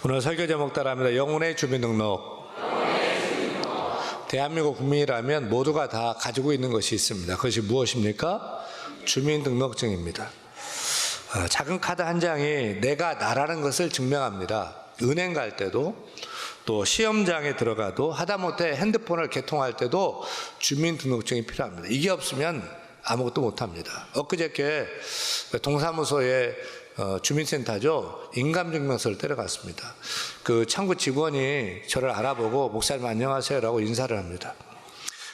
오늘 설교 제목 따라합니다. 영혼의 주민등록. 대한민국 국민이라면 모두가 다 가지고 있는 것이 있습니다. 그것이 무엇입니까? 주민등록증입니다. 작은 카드 한 장이 내가 나라는 것을 증명합니다. 은행 갈 때도, 또 시험장에 들어가도, 하다못해 핸드폰을 개통할 때도 주민등록증이 필요합니다. 이게 없으면 아무것도 못합니다. 엊그저께 동사무소에 주민센터죠. 인감증명서를 떼려갔습니다. 그 창구 직원이 저를 알아보고 목사님 안녕하세요 라고 인사를 합니다.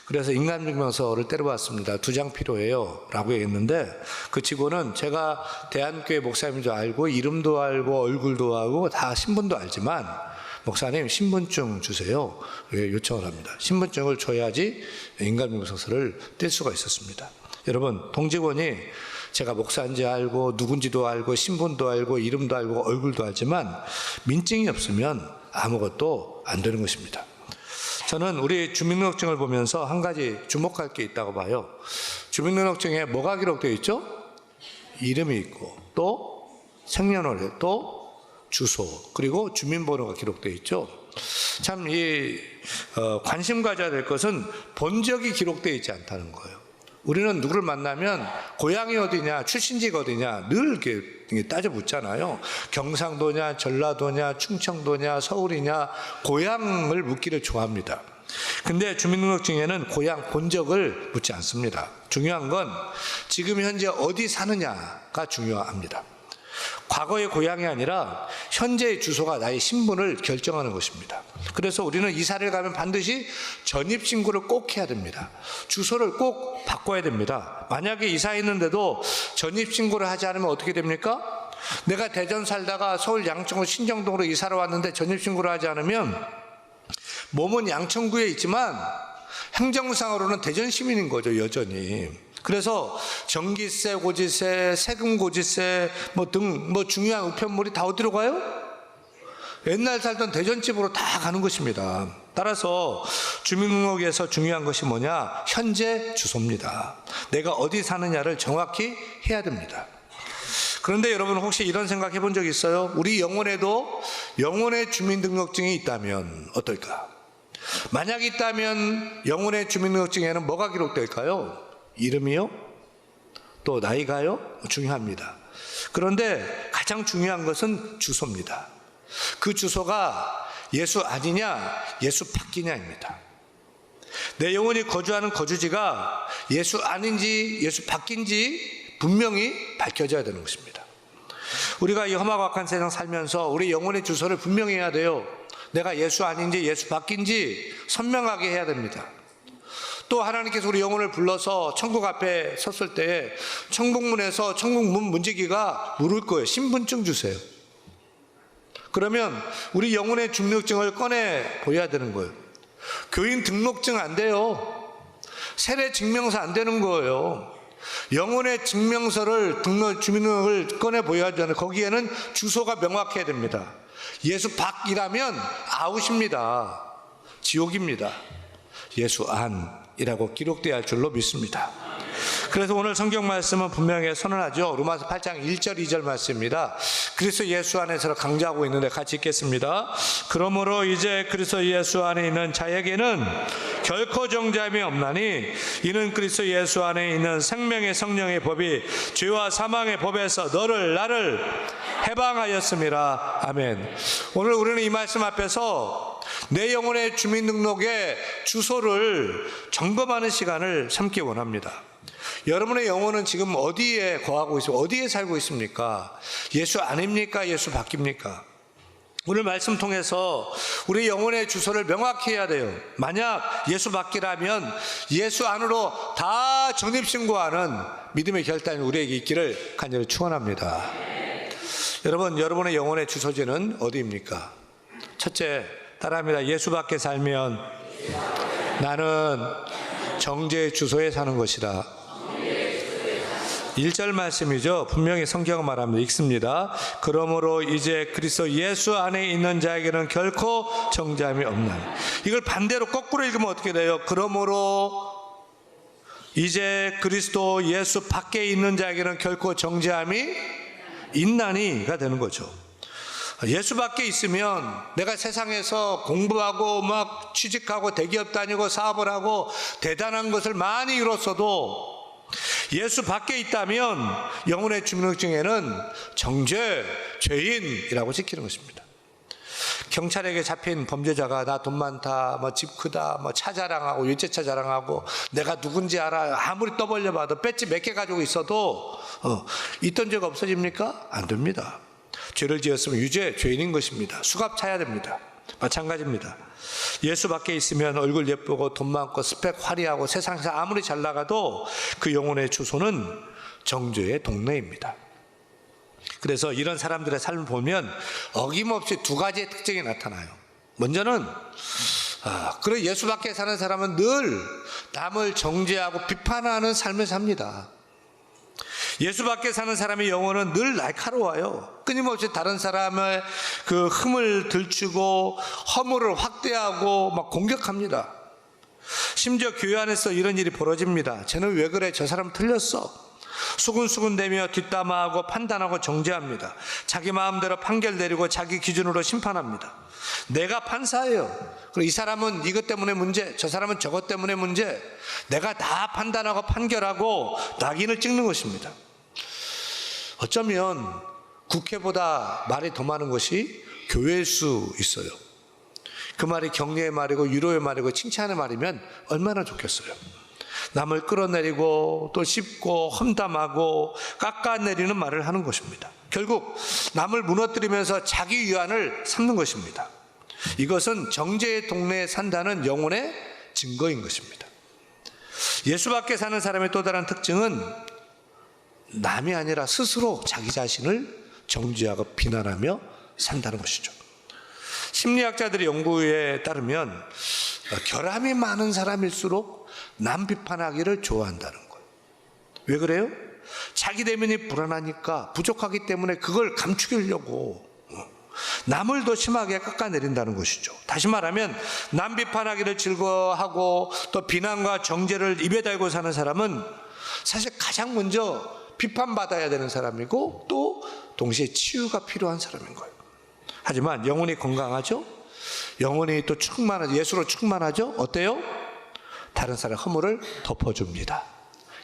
그래서 인감증명서를 떼려왔습니다. 2장 필요해요 라고 얘기했는데, 그 직원은 제가 대한교회 목사님인 줄 알고 이름도 알고 얼굴도 알고 다 신분도 알지만 목사님 신분증 주세요 요청을 합니다. 신분증을 줘야지 인감증명서를 뗄 수가 있었습니다. 여러분, 동직원이 제가 목사인지 알고 누군지도 알고 신분도 알고 이름도 알고 얼굴도 알지만 민증이 없으면 아무것도 안 되는 것입니다. 저는 우리 주민등록증을 보면서 한 가지 주목할 게 있다고 봐요. 주민등록증에 뭐가 기록되어 있죠? 이름이 있고, 또 생년월일, 또 주소, 그리고 주민번호가 기록되어 있죠. 참 관심 가져야 될 것은 본적이 기록되어 있지 않다는 거예요. 우리는 누구를 만나면 고향이 어디냐, 출신지가 어디냐 늘 이렇게 따져 묻잖아요. 경상도냐, 전라도냐, 충청도냐, 서울이냐, 고향을 묻기를 좋아합니다. 근데 주민등록증에는 고향 본적을 묻지 않습니다. 중요한 건 지금 현재 어디 사느냐가 중요합니다. 과거의 고향이 아니라 현재의 주소가 나의 신분을 결정하는 것입니다. 그래서 우리는 이사를 가면 반드시 전입신고를 꼭 해야 됩니다. 주소를 꼭 바꿔야 됩니다. 만약에 이사했는데도 전입신고를 하지 않으면 어떻게 됩니까? 내가 대전 살다가 서울 양천구 신정동으로 이사를 왔는데 전입신고를 하지 않으면 몸은 양천구에 있지만 행정상으로는 대전 시민인 거죠, 여전히. 그래서 전기세, 고지세, 세금 고지세 등 중요한 우편물이 다 어디로 가요? 옛날 살던 대전집으로 다 가는 것입니다. 따라서 주민등록에서 중요한 것이 뭐냐? 현재 주소입니다. 내가 어디 사느냐를 정확히 해야 됩니다. 그런데 여러분, 혹시 이런 생각 해본 적 있어요? 우리 영혼에도 영혼의 주민등록증이 있다면 어떨까? 만약 있다면 영혼의 주민등록증에는 뭐가 기록될까요? 이름이요? 또 나이가요? 중요합니다. 그런데 가장 중요한 것은 주소입니다. 그 주소가 예수 아니냐, 예수 밖이냐입니다. 내 영혼이 거주하는 거주지가 예수 아닌지 예수 밖인지 분명히 밝혀져야 되는 것입니다. 우리가 이 험하고 악한 세상 살면서 우리 영혼의 주소를 분명히 해야 돼요. 내가 예수 아닌지 예수 밖인지 선명하게 해야 됩니다. 또 하나님께서 우리 영혼을 불러서 천국 앞에 섰을 때 천국문에서 천국문 문지기가 물을 거예요. 신분증 주세요. 그러면 우리 영혼의 주민등록증을 꺼내 보여야 되는 거예요. 교인 등록증 안 돼요. 세례 증명서 안 되는 거예요. 영혼의 증명서를 주민등록을 꺼내 보여야 되는, 거기에는 주소가 명확해야 됩니다. 예수 밖이라면 아웃입니다. 지옥입니다. 예수 안이라고 기록되어야 할 줄로 믿습니다. 그래서 오늘 성경 말씀은 분명히 선언하죠. 로마서 8장 1절 2절 말씀입니다. 그리스도 예수 안에서 강조하고 있는데 같이 읽겠습니다. 그러므로 이제 그리스도 예수 안에 있는 자에게는 결코 정죄함이 없나니 이는 그리스도 예수 안에 있는 생명의 성령의 법이 죄와 사망의 법에서 나를 해방하였음이라. 아멘. 오늘 우리는 이 말씀 앞에서 내 영혼의 주민등록의 주소를 점검하는 시간을 삼기 원합니다. 여러분의 영혼은 지금 어디에 거하고 있습니까? 어디에 살고 있습니까? 예수 아닙니까? 예수 밖입니까? 오늘 말씀 통해서 우리 영혼의 주소를 명확히 해야 돼요. 만약 예수 밖이라면 예수 안으로 다 전입신고하는 믿음의 결단이 우리에게 있기를 간절히 축원합니다. 여러분, 여러분의 영혼의 주소지는 어디입니까? 첫째, 따라합니다. 예수 밖에 살면 나는 정죄의 주소에 사는 것이다. 1절 말씀이죠. 분명히 성경은 말합니다. 읽습니다. 그러므로 이제 그리스도 예수 안에 있는 자에게는 결코 정죄함이 없나니. 이걸 반대로 거꾸로 읽으면 어떻게 돼요? 그러므로 이제 그리스도 예수 밖에 있는 자에게는 결코 정죄함이 있나니가 되는 거죠. 예수 밖에 있으면 내가 세상에서 공부하고 막 취직하고 대기업 다니고 사업을 하고 대단한 것을 많이 이뤘어도 예수 밖에 있다면 영혼의 주민등록증에는 정죄, 죄인이라고 지키는 것입니다. 경찰에게 잡힌 범죄자가 나 돈 많다, 뭐 집 크다, 뭐 차 자랑하고 유체차 자랑하고 내가 누군지 알아, 아무리 떠벌려 봐도 배지 몇 개 가지고 있어도 있던 죄가 없어집니까? 안 됩니다. 죄를 지었으면 유죄, 죄인인 것입니다. 수갑 차야 됩니다. 마찬가지입니다. 예수 밖에 있으면 얼굴 예쁘고 돈 많고 스펙 화려하고 세상에서 아무리 잘 나가도 그 영혼의 주소는 정죄의 동네입니다. 그래서 이런 사람들의 삶을 보면 어김없이 두 가지의 특징이 나타나요. 먼저는 그래 예수 밖에 사는 사람은 늘 남을 정죄하고 비판하는 삶을 삽니다. 예수 밖에 사는 사람의 영혼은 늘 날카로워요. 끊임없이 다른 사람의 그 흠을 들추고 허물을 확대하고 막 공격합니다. 심지어 교회 안에서 이런 일이 벌어집니다. 쟤는 왜 그래? 저 사람 틀렸어. 수군수군대며 뒷담화하고 판단하고 정죄합니다. 자기 마음대로 판결 내리고 자기 기준으로 심판합니다. 내가 판사예요. 그리고 이 사람은 이것 때문에 문제, 저 사람은 저것 때문에 문제, 내가 다 판단하고 판결하고 낙인을 찍는 것입니다. 어쩌면 국회보다 말이 더 많은 것이 교회일 수 있어요. 그 말이 격려의 말이고 위로의 말이고 칭찬의 말이면 얼마나 좋겠어요. 남을 끌어내리고 또 씹고 험담하고 깎아내리는 말을 하는 것입니다. 결국 남을 무너뜨리면서 자기 위안을 삼는 것입니다. 이것은 정죄의 동네에 산다는 영혼의 증거인 것입니다. 예수 밖에 사는 사람의 또 다른 특징은 남이 아니라 스스로 자기 자신을 정죄하고 비난하며 산다는 것이죠. 심리학자들의 연구에 따르면 결함이 많은 사람일수록 남 비판하기를 좋아한다는 거예요. 왜 그래요? 자기 내면이 불안하니까, 부족하기 때문에 그걸 감추려고 남을 더 심하게 깎아내린다는 것이죠. 다시 말하면 남 비판하기를 즐거워하고 또 비난과 정죄를 입에 달고 사는 사람은 사실 가장 먼저 비판받아야 되는 사람이고 또 동시에 치유가 필요한 사람인 거예요. 하지만 영혼이 건강하죠? 영혼이 또 충만하죠? 예수로 충만하죠? 어때요? 다른 사람 허물을 덮어줍니다.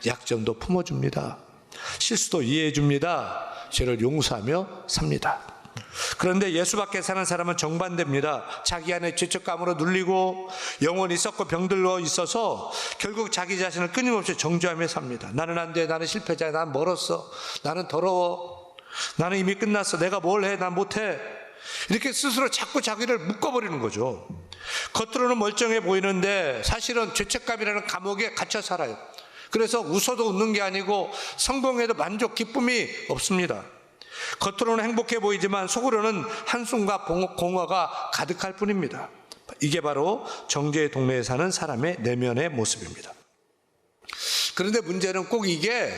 약점도 품어줍니다. 실수도 이해해줍니다. 죄를 용서하며 삽니다. 그런데 예수 밖에 사는 사람은 정반대입니다. 자기 안에 죄책감으로 눌리고 영혼이 썩고 병들어 있어서 결국 자기 자신을 끊임없이 정죄하며 삽니다. 나는 안 돼, 나는 실패자야, 난 멀었어, 나는 더러워, 나는 이미 끝났어, 내가 뭘 해, 난 못해. 이렇게 스스로 자꾸 자기를 묶어버리는 거죠. 겉으로는 멀쩡해 보이는데 사실은 죄책감이라는 감옥에 갇혀 살아요. 그래서 웃어도 웃는 게 아니고 성공해도 만족, 기쁨이 없습니다. 겉으로는 행복해 보이지만 속으로는 한숨과 공허가 가득할 뿐입니다. 이게 바로 정죄의 동네에 사는 사람의 내면의 모습입니다. 그런데 문제는 꼭 이게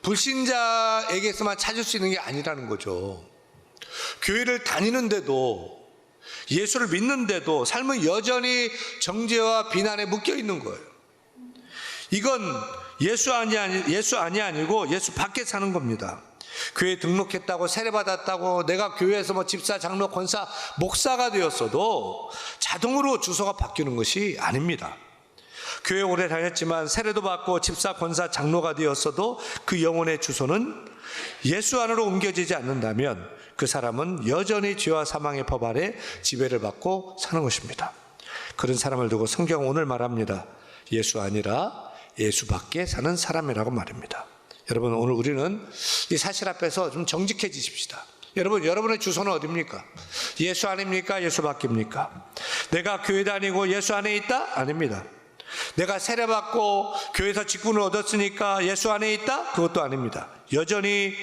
불신자에게서만 찾을 수 있는 게 아니라는 거죠. 교회를 다니는데도, 예수를 믿는데도 삶은 여전히 정죄와 비난에 묶여 있는 거예요. 이건 예수 안이 아니고 예수 밖에 사는 겁니다. 교회에 등록했다고 세례받았다고 내가 교회에서 뭐 집사, 장로, 권사, 목사가 되었어도 자동으로 주소가 바뀌는 것이 아닙니다. 교회 오래 다녔지만 세례도 받고 집사, 권사, 장로가 되었어도 그 영혼의 주소는 예수 안으로 옮겨지지 않는다면 그 사람은 여전히 죄와 사망의 법 아래 지배를 받고 사는 것입니다. 그런 사람을 두고 성경은 오늘 말합니다. 예수 아니라 예수 밖에 사는 사람이라고 말입니다. 여러분, 오늘 우리는 이 사실 앞에서 좀 정직해지십시다. 여러분의 주소는 어디입니까? 예수 안입니까? 예수 밖입니까? 내가 교회 다니고 예수 안에 있다? 아닙니다. 내가 세례받고 교회에서 직분을 얻었으니까 예수 안에 있다? 그것도 아닙니다. 여전히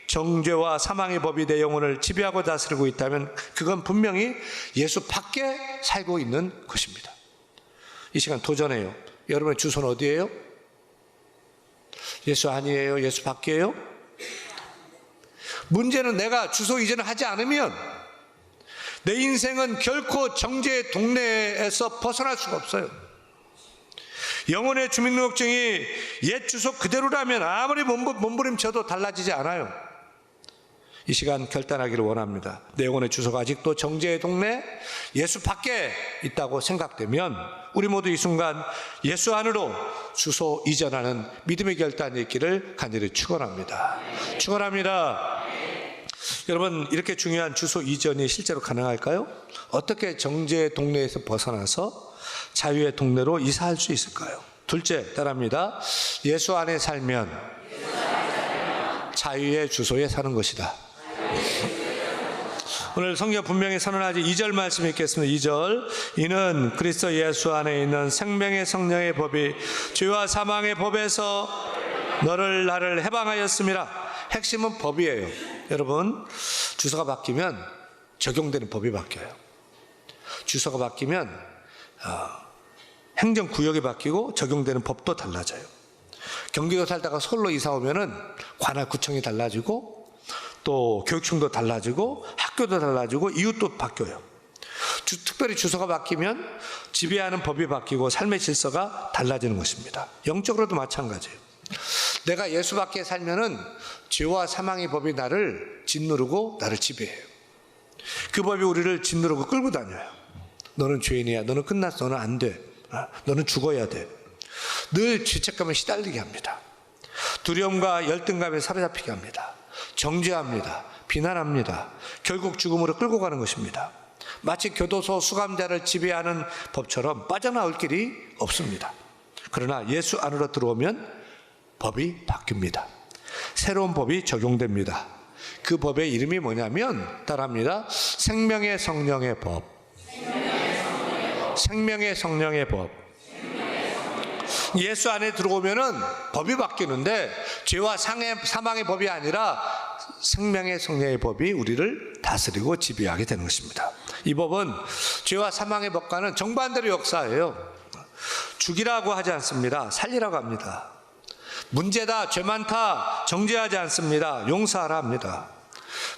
정죄와 사망의 법이 내 영혼을 지배하고 다스리고 있다면 그건 분명히 예수 밖에 살고 있는 것입니다. 이 시간 도전해요. 여러분의 주소는 어디예요? 예수 아니에요? 예수 밖이에요? 문제는 내가 주소 이전을 하지 않으면 내 인생은 결코 정죄의 동네에서 벗어날 수가 없어요. 영혼의 주민등록증이 옛 주소 그대로라면 아무리 몸부림쳐도 달라지지 않아요. 이 시간 결단하기를 원합니다. 내 영혼의 주소가 아직도 정죄의 동네 예수 밖에 있다고 생각되면 우리 모두 이 순간 예수 안으로 주소 이전하는 믿음의 결단이 있기를 간절히 축원합니다. 축원합니다. 여러분, 이렇게 중요한 주소 이전이 실제로 가능할까요? 어떻게 정죄의 동네에서 벗어나서 자유의 동네로 이사할 수 있을까요? 둘째, 따라합니다. 예수 안에 살면 자유의 주소에 사는 것이다. 오늘 성경 분명히 선언하지 2절 말씀 읽겠습니다. 2절. 이는 그리스도 예수 안에 있는 생명의 성령의 법이 죄와 사망의 법에서 나를 해방하였음이라. 핵심은 법이에요. 여러분, 주소가 바뀌면 적용되는 법이 바뀌어요. 주소가 바뀌면 행정구역이 바뀌고 적용되는 법도 달라져요. 경기도 살다가 서울로 이사 오면은 관할구청이 달라지고 또 교육청도 달라지고 학교도 달라지고 이웃도 바뀌어요. 특별히 주소가 바뀌면 지배하는 법이 바뀌고 삶의 질서가 달라지는 것입니다. 영적으로도 마찬가지예요. 내가 예수 밖에 살면은 죄와 사망의 법이 나를 짓누르고 나를 지배해요. 그 법이 우리를 짓누르고 끌고 다녀요. 너는 죄인이야. 너는 끝났어. 너는 안 돼. 너는 죽어야 돼. 늘 죄책감에 시달리게 합니다. 두려움과 열등감에 사로잡히게 합니다. 정죄합니다. 비난합니다. 결국 죽음으로 끌고 가는 것입니다. 마치 교도소 수감자를 지배하는 법처럼 빠져나올 길이 없습니다. 그러나 예수 안으로 들어오면 법이 바뀝니다. 새로운 법이 적용됩니다. 그 법의 이름이 뭐냐면 따라합니다. 생명의 성령의 법. 생명의 성령의 법. 예수 안에 들어오면은 법이 바뀌는데 죄와 사망의 법이 아니라 생명의 성령의 법이 우리를 다스리고 지배하게 되는 것입니다. 이 법은 죄와 사망의 법과는 정반대로 역사해요. 죽이라고 하지 않습니다. 살리라고 합니다. 문제다, 죄 많다, 정죄하지 않습니다. 용서하라 합니다.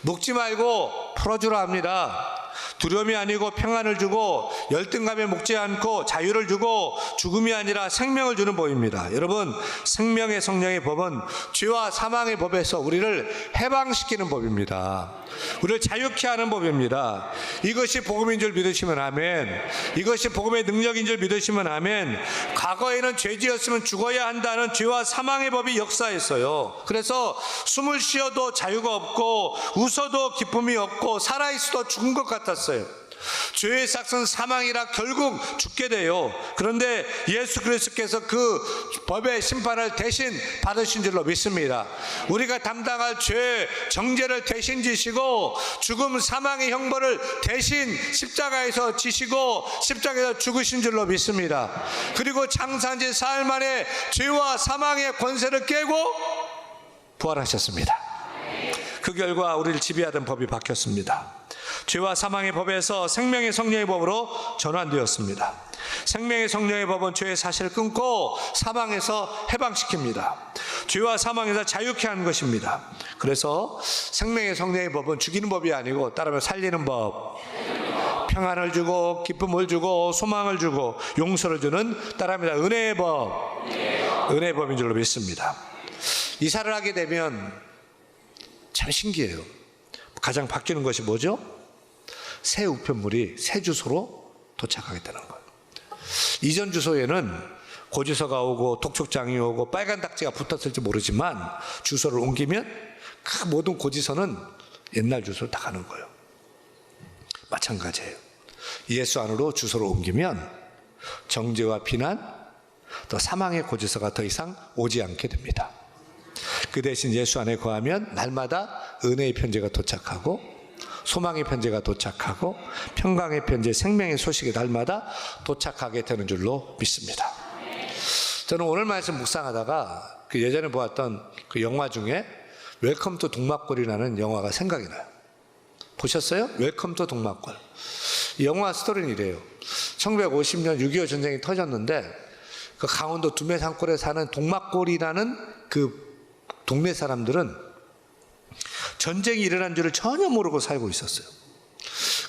묶지 말고 풀어주라 합니다. 두려움이 아니고 평안을 주고 열등감에 묶지 않고 자유를 주고 죽음이 아니라 생명을 주는 법입니다. 여러분, 생명의 성령의 법은 죄와 사망의 법에서 우리를 해방시키는 법입니다. 우리를 자유케 하는 법입니다. 이것이 복음인 줄 믿으시면 아멘. 이것이 복음의 능력인 줄 믿으시면 아멘. 과거에는 죄지었으면 죽어야 한다는 죄와 사망의 법이 역사했어요. 그래서 숨을 쉬어도 자유가 없고 웃어도 기쁨이 없고 살아있어도 죽은 것 같았어요. 죄의 삭은 사망이라 결국 죽게 돼요. 그런데 예수 그리스도께서 그 법의 심판을 대신 받으신 줄로 믿습니다. 우리가 담당할 죄, 정죄를 대신 지시고 죽음, 사망의 형벌을 대신 십자가에서 지시고 십자가에서 죽으신 줄로 믿습니다. 그리고 장사한 지 사흘 만에 죄와 사망의 권세를 깨고 부활하셨습니다. 그 결과 우리를 지배하던 법이 바뀌었습니다. 죄와 사망의 법에서 생명의 성령의 법으로 전환되었습니다. 생명의 성령의 법은 죄의 사실을 끊고 사망에서 해방시킵니다. 죄와 사망에서 자유케 하는 것입니다. 그래서 생명의 성령의 법은 죽이는 법이 아니고 따르면 살리는 법, 평안을 주고 기쁨을 주고 소망을 주고 용서를 주는 따라합니다. 은혜의 법, 은혜의 법인 줄로 믿습니다. 이사를 하게 되면 참 신기해요. 가장 바뀌는 것이 뭐죠? 새 우편물이 새 주소로 도착하게 되는 거예요. 이전 주소에는 고지서가 오고 독촉장이 오고 빨간 딱지가 붙었을지 모르지만 주소를 옮기면 그 모든 고지서는 옛날 주소로 다 가는 거예요. 마찬가지예요. 예수 안으로 주소를 옮기면 정죄와 비난 또 사망의 고지서가 더 이상 오지 않게 됩니다. 그 대신 예수 안에 거하면 날마다 은혜의 편지가 도착하고 소망의 편지가 도착하고 평강의 편지, 생명의 소식이 날마다 도착하게 되는 줄로 믿습니다. 저는 오늘 말씀 묵상하다가 그 예전에 보았던 그 영화 중에 웰컴 투 동막골이라는 영화가 생각이 나요. 보셨어요? 웰컴 투 동막골. 이 영화 스토리는 이래요. 1950년 6.25 전쟁이 터졌는데 그 강원도 두메산골에 사는 동막골이라는 그 동네 사람들은 전쟁이 일어난 줄을 전혀 모르고 살고 있었어요.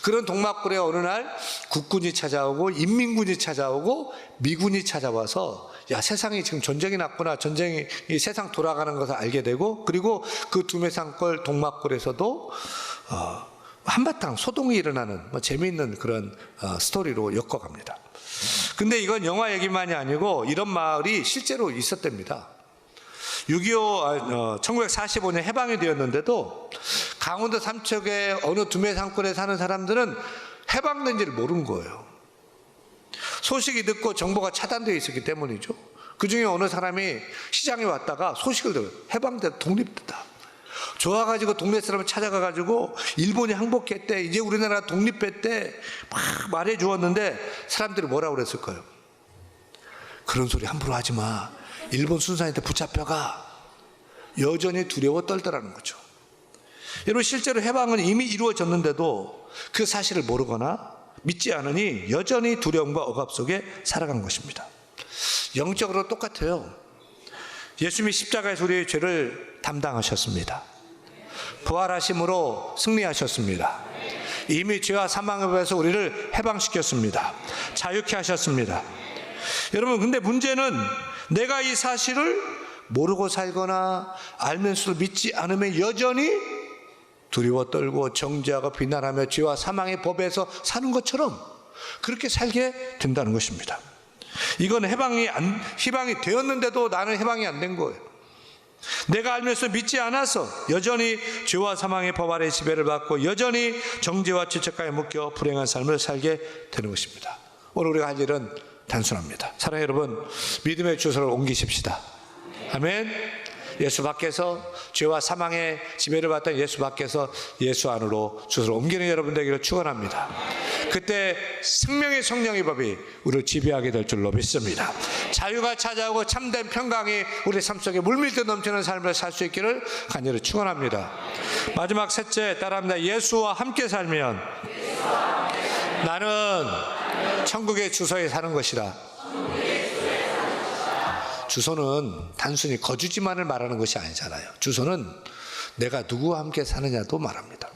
그런 동막골에 어느 날 국군이 찾아오고 인민군이 찾아오고 미군이 찾아와서 야, 세상이 지금 전쟁이 났구나, 전쟁이 이 세상 돌아가는 것을 알게 되고, 그리고 그 두메산골 동막골에서도 한바탕 소동이 일어나는 재미있는 그런 스토리로 엮어갑니다. 근데 이건 영화 얘기만이 아니고 이런 마을이 실제로 있었답니다. 1945년 해방이 되었는데도 강원도 삼척의 어느 두메산골에 사는 사람들은 해방된지를 모르는 거예요. 소식이 듣고 정보가 차단되어 있었기 때문이죠. 그 중에 어느 사람이 시장에 왔다가 소식을 들어요. 해방됐다, 독립됐다. 좋아가지고 동네 사람을 찾아가가지고 일본이 항복했대, 이제 우리나라 독립했대 막 말해 주었는데 사람들이 뭐라고 그랬을까요? 그런 소리 함부로 하지 마. 일본 순사한테 붙잡혀가. 여전히 두려워 떨더라는 거죠. 여러분, 실제로 해방은 이미 이루어졌는데도 그 사실을 모르거나 믿지 않으니 여전히 두려움과 억압 속에 살아간 것입니다. 영적으로 똑같아요. 예수님이 십자가에서 우리의 죄를 담당하셨습니다. 부활하심으로 승리하셨습니다. 이미 죄와 사망의 법에서 우리를 해방시켰습니다. 자유케 하셨습니다. 여러분, 근데 문제는 내가 이 사실을 모르고 살거나 알면서도 믿지 않으면 여전히 두려워 떨고 정죄하고 비난하며 죄와 사망의 법에서 사는 것처럼 그렇게 살게 된다는 것입니다. 이건 해방이 되었는데도 나는 해방이 안 된 거예요. 내가 알면서 믿지 않아서 여전히 죄와 사망의 법 아래 지배를 받고 여전히 정죄와 죄책감에 묶여 불행한 삶을 살게 되는 것입니다. 오늘 우리가 할 일은 단순합니다. 사랑하는 여러분, 믿음의 주소를 옮기십시다. 아멘. 예수 밖에서 죄와 사망의 지배를 받던 예수 밖에서 예수 안으로 주소를 옮기는 여러분 되기를 축원합니다. 그때 생명의 성령의 법이 우리를 지배하게 될 줄로 믿습니다. 자유가 찾아오고 참된 평강이 우리 삶 속에 물밀듯 넘치는 삶을 살 수 있기를 간절히 축원합니다. 마지막 셋째, 따라합니다. 예수와 함께 살면 나는 천국의 주소에 사는 것이다. 주소는 단순히 거주지만을 말하는 것이 아니잖아요. 주소는 내가 누구와 함께 사느냐도 말합니다.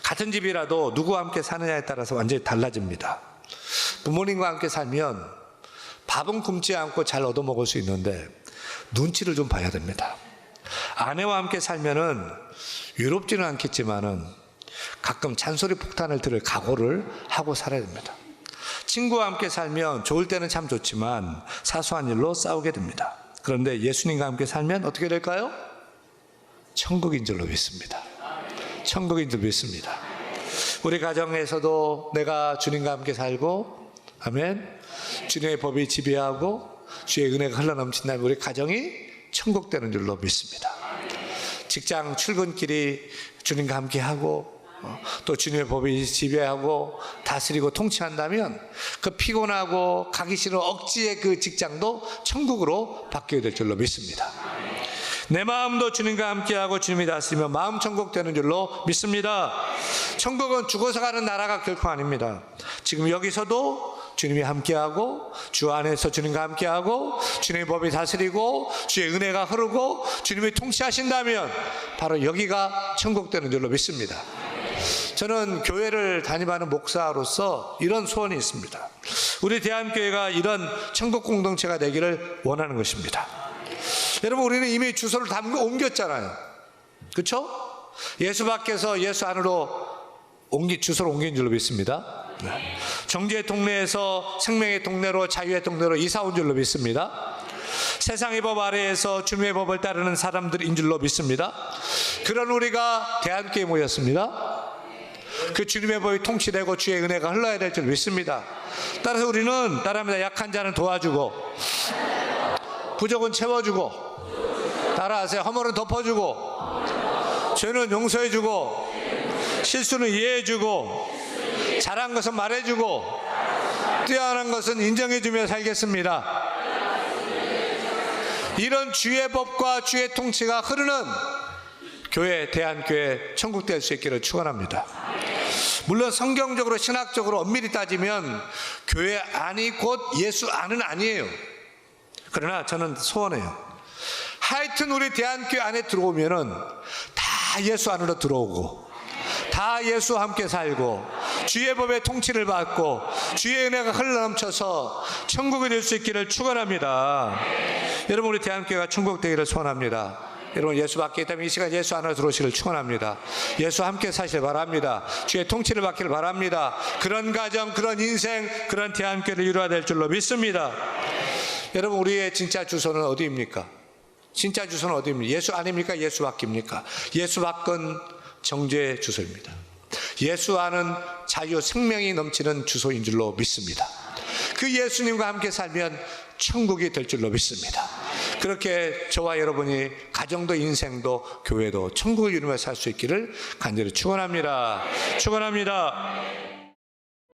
같은 집이라도 누구와 함께 사느냐에 따라서 완전히 달라집니다. 부모님과 함께 살면 밥은 굶지 않고 잘 얻어먹을 수 있는데 눈치를 좀 봐야 됩니다. 아내와 함께 살면은 외롭지는 않겠지만은 가끔 잔소리 폭탄을 들을 각오를 하고 살아야 됩니다. 친구와 함께 살면 좋을 때는 참 좋지만 사소한 일로 싸우게 됩니다. 그런데 예수님과 함께 살면 어떻게 될까요? 천국인 줄로 믿습니다. 천국인 줄 믿습니다. 우리 가정에서도 내가 주님과 함께 살고, 아멘, 주님의 법이 지배하고 주의 은혜가 흘러넘친다면 우리 가정이 천국 되는 줄로 믿습니다. 직장 출근길이 주님과 함께 하고 또 주님의 법이 지배하고 다스리고 통치한다면 그 피곤하고 가기 싫은 억지의 그 직장도 천국으로 바뀌게 될 줄로 믿습니다. 내 마음도 주님과 함께하고 주님이 다스리며 마음 천국 되는 줄로 믿습니다. 천국은 죽어서 가는 나라가 결코 아닙니다. 지금 여기서도 주님이 함께하고 주 안에서 주님과 함께하고 주님의 법이 다스리고 주의 은혜가 흐르고 주님이 통치하신다면 바로 여기가 천국 되는 줄로 믿습니다. 저는 교회를 담임하는 목사로서 이런 소원이 있습니다. 우리 대한교회가 이런 천국 공동체가 되기를 원하는 것입니다. 여러분, 우리는 이미 주소를 다 옮겼잖아요. 그렇죠? 예수 밖에서 예수 안으로 주소를 옮긴 줄로 믿습니다. 정죄의 동네에서 생명의 동네로, 자유의 동네로 이사 온 줄로 믿습니다. 세상의 법 아래에서 주님의 법을 따르는 사람들인 줄로 믿습니다. 그런 우리가 대한교회에 모였습니다. 그 주님의 법이 통치되고 주의 은혜가 흘러야 될 줄 믿습니다. 따라서 우리는 따라합니다. 약한 자는 도와주고 부족은 채워주고, 따라하세요. 허물은 덮어주고 죄는 용서해주고 실수는 이해해주고 잘한 것은 말해주고 뛰어난 것은 인정해주며 살겠습니다. 이런 주의 법과 주의 통치가 흐르는 교회, 대한교회 천국 될 수 있기를 축원합니다. 물론 성경적으로 신학적으로 엄밀히 따지면 교회 안이 곧 예수 안은 아니에요. 그러나 저는 소원해요. 하여튼 우리 대한교회 안에 들어오면은 다 예수 안으로 들어오고 다 예수와 함께 살고 주의 법의 통치를 받고 주의 은혜가 흘러넘쳐서 천국이 될 수 있기를 축원합니다. 여러분, 우리 대한교회가 천국 되기를 소원합니다. 여러분, 예수 받기 때문에 이 시간 예수 안으로 들어오시기를 축원합니다. 예수 함께 사시길 바랍니다. 주의 통치를 받기를 바랍니다. 그런 가정, 그런 인생, 그런 대한교회를 이루어야 될 줄로 믿습니다. 여러분, 우리의 진짜 주소는 어디입니까? 진짜 주소는 어디입니까? 예수 아닙니까? 예수 밖입니까? 예수 밖은 정죄의 주소입니다. 예수 안은 자유, 생명이 넘치는 주소인 줄로 믿습니다. 그 예수님과 함께 살면 천국이 될 줄로 믿습니다. 그렇게 저와 여러분이 가정도 인생도 교회도 천국을 이루며 살 수 있기를 간절히 축원합니다. 축원합니다.